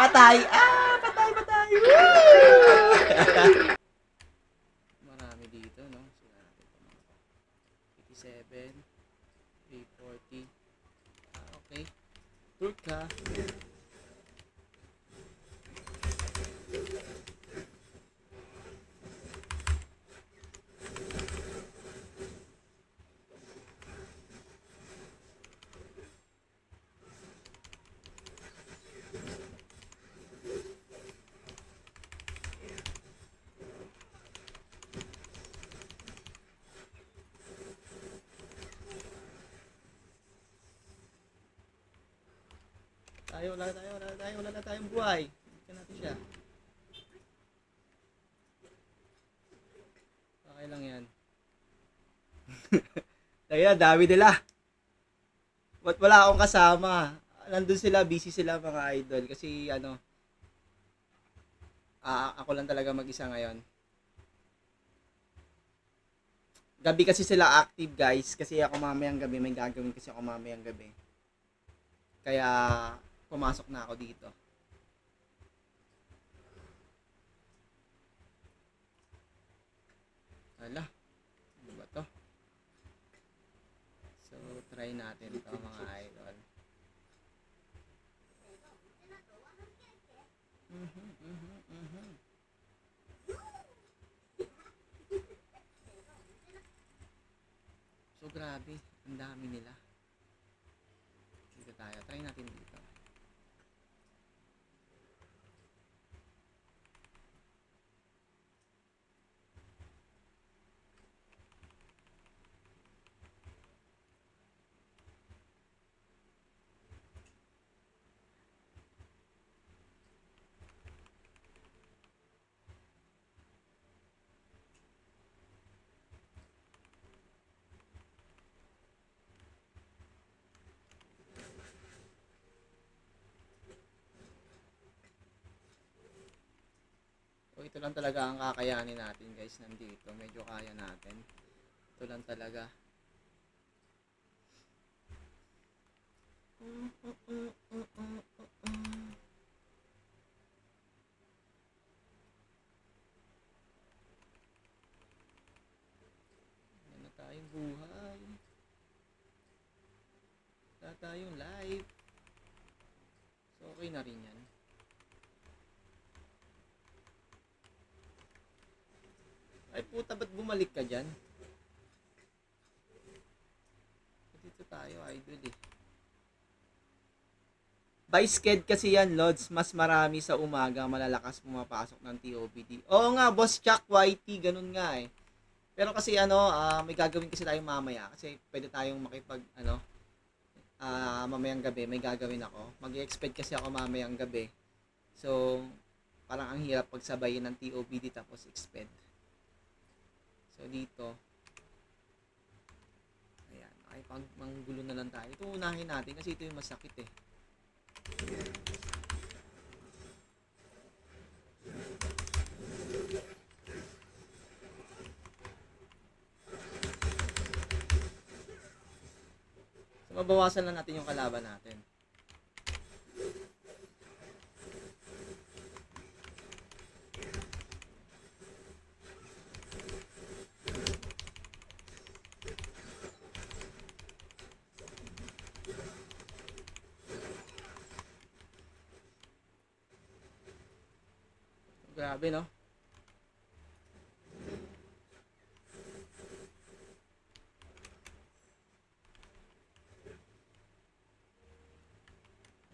Patay! Patay, patay! Woo! Marami dito, no? Sila natin ito mga 87, 340. Okay. Turka. Wala na tayong buhay. Bigyan natin siya. Okay lang yan. Kaya, dami nila. Ba't wala akong kasama? Nandun sila, busy sila mga idol. Kasi ako lang talaga mag-isa ngayon. Gabi kasi sila active guys. Kasi ako mamayang gabi, may gagawin kasi ako mamayang gabi. Kaya, pumasok na ako dito. Ala, ano ba to? So, try natin ito mga idol. So, grabe. Ang dami nila. Dito tayo. Try natin dito. So, ito lang talaga ang kakayanin natin guys nandito. Medyo kaya natin. Ito lang talaga. Wala na tayong buhay. Wala tayong life. So, okay na rin yan. Ay puta, ba't bumalik ka dyan? Dito tayo, idol eh. By sked kasi yan, Lods. Mas marami sa umaga, malalakas pumapasok ng TOPD. Oo nga, Boss Chuck, YT, ganun nga eh. Pero kasi may gagawin kasi tayong mamaya. Kasi pwede tayong makipag, mamayang gabi, may gagawin ako. Mag-expect kasi ako mamayang gabi. So, parang ang hirap pagsabayin ng TOPD tapos exped. So, dito. Ayan, ay pag manggulo na lang tayo. Ito unahin natin kasi ito yung masakit eh. So, mabawasan lang natin yung kalaban natin. Grabe, no?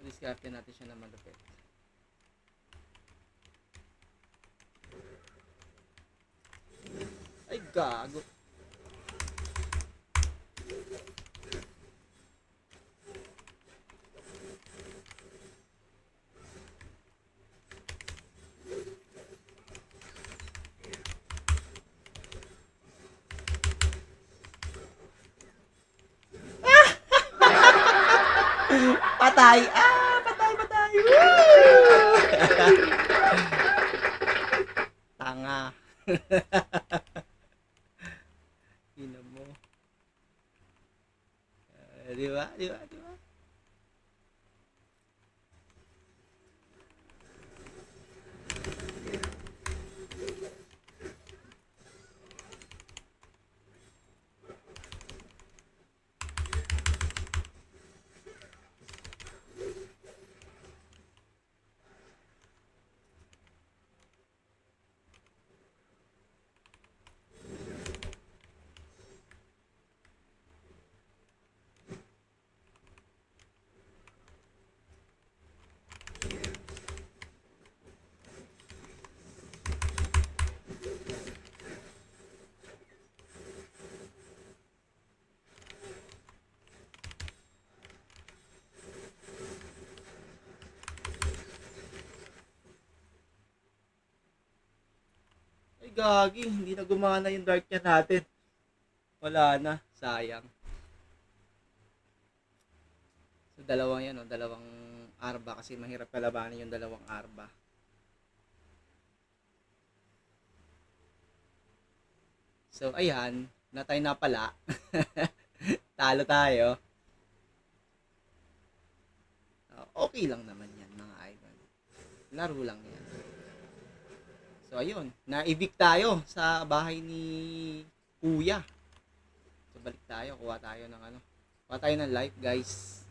Discarte natin siya na malupit. Ay, gago. Patay! Patay, patay! Woo! Tanga. Ina mo. Di ba? Di ba? Di ba? gagi. Hindi na gumana yung dark niya natin. Wala na. Sayang. So, dalawang yan, oh. Dalawang arba. Kasi mahirap kalabanin yung dalawang arba. So, ayan. Natay na pala. Talo tayo. Okay lang naman yan, mga idol. Laro lang yan. So, ayun. Na-evict tayo sa bahay ni Kuya. So, balik tayo. Kuha tayo ng live, guys.